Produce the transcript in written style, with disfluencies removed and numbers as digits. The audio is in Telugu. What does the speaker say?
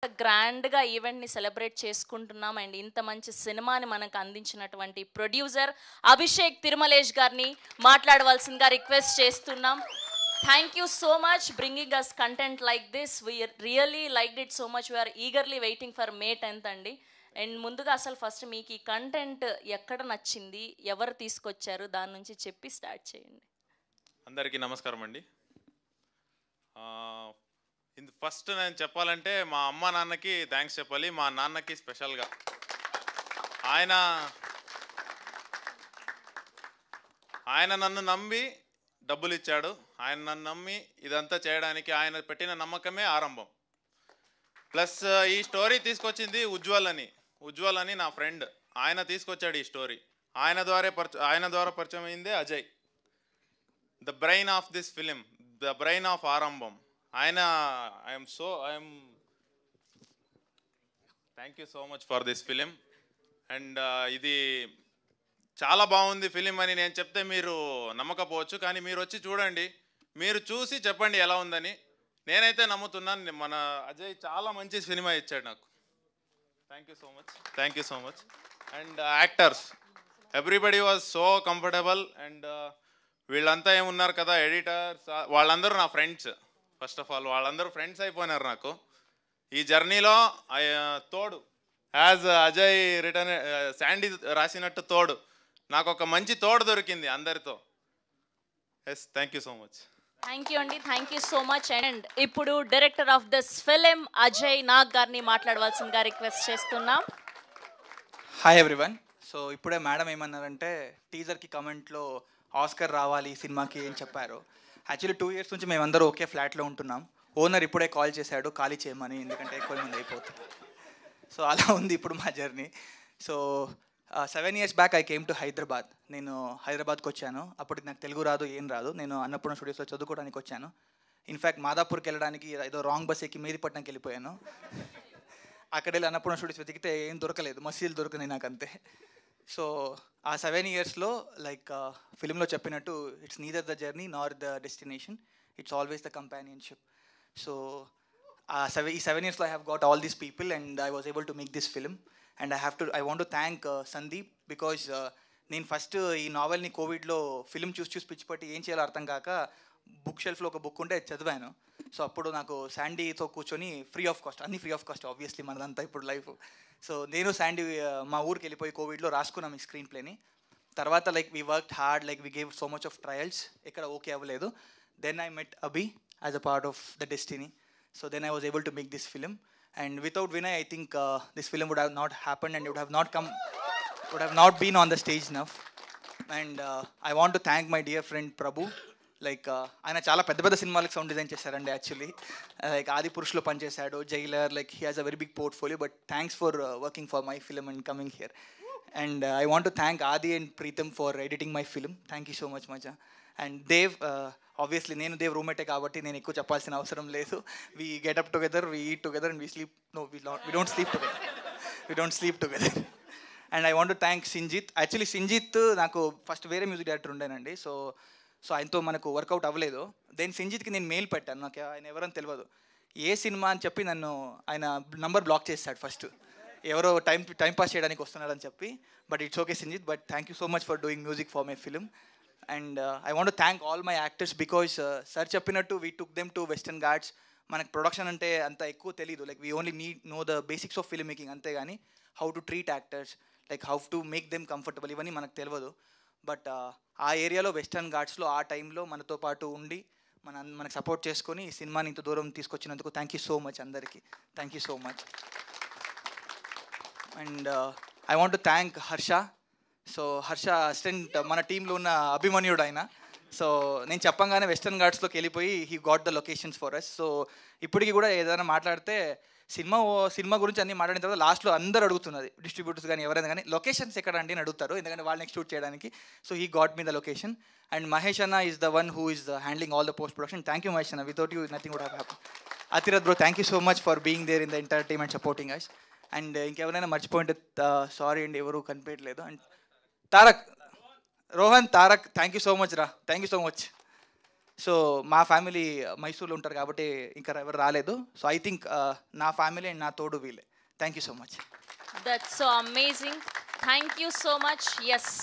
గ్రాండ్గా ఈవెంట్ని సెలబ్రేట్ చేసుకుంటున్నాం. అండ్ ఇంత మంచి సినిమాని మనకు అందించినటువంటి ప్రొడ్యూసర్ అభిషేక్ తిరుమలేష్ గారిని మాట్లాడవలసిందిగా రిక్వెస్ట్ చేస్తున్నాం. Thank you so much bringing us content like this. We really liked it so much. We are eagerly waiting for May 10th అండి. అండ్ ముందుగా అసలు ఫస్ట్ మీకు ఈ కంటెంట్ ఎక్కడ నచ్చింది, ఎవరు తీసుకొచ్చారు, దాని నుంచి చెప్పి స్టార్ట్ చేయండి. అందరికీ నమస్కారం అండి. ఫస్ట్ నేను చెప్పాలంటే మా అమ్మ నాన్నకి థ్యాంక్స్ చెప్పాలి. మా నాన్నకి స్పెషల్గా ఆయన నన్ను నమ్మి డబ్బులు ఇచ్చాడు. ఆయన నన్ను నమ్మి ఇదంతా చేయడానికి ఆయన పెట్టిన నమ్మకమే ఆరంభం. ప్లస్ ఈ స్టోరీ తీసుకొచ్చింది ఉజ్వల్ అని నా ఫ్రెండ్. ఆయన తీసుకొచ్చాడు ఈ స్టోరీ. ఆయన ద్వారా పరిచయం అయిందే Ajay, the brain of this film, the brain of Aarambham. I'm thank you so much for this film. And ఇది చాలా బాగుంది ఫిలిం అని నేను చెప్తే మీరు నమ్మకపోవచ్చు, కానీ మీరు వచ్చి చూడండి, మీరు చూసి చెప్పండి ఎలా ఉందని. నేనైతే నమ్ముతున్నాను. మన అజయ్ చాలా మంచి సినిమా ఇచ్చాడు నాకు. Thank you so much. And actors everybody was so comfortable. And వీళ్ళంతా ఏమున్నారు కదా, ఎడిటర్స్, వాళ్ళందరూ నా ఫ్రెండ్స్. ఫస్ట్ ఆఫ్ ఆల్ వాళ్ళందరూ ఫ్రెండ్స్ అయిపోయినారు నాకు ఈ జర్నీలో. తోడు యాజ్ అజయ్ రిటర్న్ శాండీ రాసినట్టు తోడు, నాకు ఒక మంచి తోడు దొరికింది అందరితో. Yes, thank you so much. Thank you అండి, thank you so much. And ఇప్పుడు director of this film Ajay Nag గారిని మాట్లాడవలసిందిగా రిక్వెస్ట్ చేస్తున్నాం. Hi everyone. సో ఇప్పుడే మేడం ఏమన్నారంటే టీజర్కి కమెంట్లో ఆస్కర్ రావాలి సినిమాకి అని చెప్పారు. యాక్చువల్లీ 2 years నుంచి మేమందరూ ఒకే ఫ్లాట్లో ఉంటున్నాం. ఓనర్ ఇప్పుడే కాల్ చేశాడు ఖాళీ చేయమని, ఎందుకంటే ఎక్కువ మంది అయిపోతుంది. సో అలా ఉంది ఇప్పుడు మా journey. So 7 years back I came to Hyderabad. నేను హైదరాబాద్కి వచ్చాను. అప్పటికి నాకు తెలుగు రాదు, ఏం రాదు. నేను అన్నపూర్ణ స్టూడియోస్లో చదువుకోవడానికి వచ్చాను. ఇన్ఫ్యాక్ట్ మాదాపూర్కి వెళ్ళడానికి ఏదో రాంగ్ బస్ ఎక్కి మేదిపట్నంకి వెళ్ళిపోయాను. అక్కడ వెళ్ళి అన్నపూర్ణ స్టూడియోస్ వెతికితే ఏం దొరకలేదు, మసీలు దొరికినాయి నాకు అంతే. సో ఆ 7 yearsలో లైక్ ఫిలింలో చెప్పినట్టు it's neither the journey nor the destination, it's always the companionship. So ఈ 7 yearsలో I have got all these people and I was able to make this film. And I want to thank Sandeep, because నేను ఫస్ట్ ఈ నావెల్ని కోవిడ్లో ఫిలిం చూసి పిచ్చిపట్టి ఏం చేయాలో అర్థం కాక బుక్ షెల్ఫ్లో ఒక బుక్ ఉంటే చదివాను. సో అప్పుడు నాకు శాండీతో కూర్చొని ఫ్రీ ఆఫ్ కాస్ట్ ఆబ్వియస్లీ మనదంతా ఇప్పుడు లైఫ్. సో నేను శాండీ మా ఊరికి వెళ్ళిపోయి కోవిడ్లో రాసుకున్నాం ఈ స్క్రీన్ ప్లేని. తర్వాత like we worked hard, like we gave so much of trials, ఎక్కడ ఓకే అవ్వలేదు. Then I met Abhi as a part of the destiny. So then I was able to make this film. And without Vinay, I think this film would have not happened and it would have not been on the stage enough. And I want to thank my dear friend Prabhu. Like ఆయన చాలా పెద్ద సినిమాలకు సౌండ్ డిజైన్ చేశారండి. యాక్చువల్లీ లైక్ ఆది పురుషులో పనిచేశాడు, Jailer, like he has a very big portfolio. But thanks for working for my film and coming here. And I want to thank Adi and Preetham for editing my film. Thank you so much మచా. అండ్ దేవ్, ఆబ్వియస్లీ నేను దేవ్ రూమ్మేటే కాబట్టి నేను ఎక్కువ చెప్పాల్సిన అవసరం లేదు. We get up together, we eat together and we sleep. No, we don't sleep together. And I want to thank Sinjith. Actually Sinjith నాకు ఫస్ట్ వేరే మ్యూజిక్ డైరెక్టర్ ఉండేనండి. సో ఆయనతో మనకు వర్కౌట్ అవ్వలేదు. దెన్ సింజిత్కి నేను మెయిల్ పెట్టాను, నాకు ఆయన ఎవరని తెలియదు. ఏ సినిమా అని చెప్పి నన్ను ఆయన నంబర్ బ్లాక్ చేస్తాడు ఫస్ట్, ఎవరో టైం పాస్ చేయడానికి వస్తున్నారని చెప్పి. But it's okay Sinjith, but thank you so much for doing music for my film. And I want to thank all my actors, because sir చెప్పినట్టు we took them to Western Ghats. మనకు ప్రొడక్షన్ అంటే అంత ఎక్కువ తెలీదు. Like we only know the basics of film making, అంతే కానీ how to treat actors, like how to make them comfortable, ఇవన్నీ మనకు తెలియదు. బట్ ఆ ఏరియాలో వెస్టర్న్ ఘాట్స్లో ఆ టైంలో మనతో పాటు ఉండి మనకు సపోర్ట్ చేసుకొని ఈ సినిమాని ఇంత దూరం తీసుకొచ్చినందుకు థ్యాంక్ యూ సో మచ్ అందరికీ. Thank you so much. And I want to thank Harsha. So Harsha assistant, మన టీంలో ఉన్న అభిమన్యుడు ఆయన. సో నేను చెప్పంగానే వెస్టర్న్ ఘాట్స్లోకి వెళ్ళిపోయి he got the locations for us. So ఇప్పటికీ కూడా ఏదైనా మాట్లాడితే సినిమా గురించి అన్నీ మాట్లాడిన తర్వాత లాస్ట్లో అందరూ అడుగుతున్నది, డిస్ట్రిబ్యూటర్స్ కానీ ఎవరైనా కానీ, లొకేషన్స్ ఎక్కడ అండి అని అడుగుతారు, ఎందుకంటే వాళ్ళు నెక్స్ట్ షూట్ చేయడానికి. So he got me the location. And Mahesh అన్న is the one who is handling all the post production. Thank you Mahesh అన్న, without you nothing would have happen. Athirath bro, thank you so much for being there in the entire team and supporting us. And ఇంకెవరైనా మర్చిపోయింటే సారీ అండి, ఎవరు కనిపించట్లేదు. And Rohan Tarak, thank you so much రా, thank you so much. So మా ఫ్యామిలీ మైసూర్లో ఉంటారు కాబట్టి ఇంకా ఎవరు రాలేదు. సో ఐ థింక్ నా ఫ్యామిలీ అండ్ నా తోడు వీళ్ళే. Thank you so much. That's so amazing. Thank you so much. Yes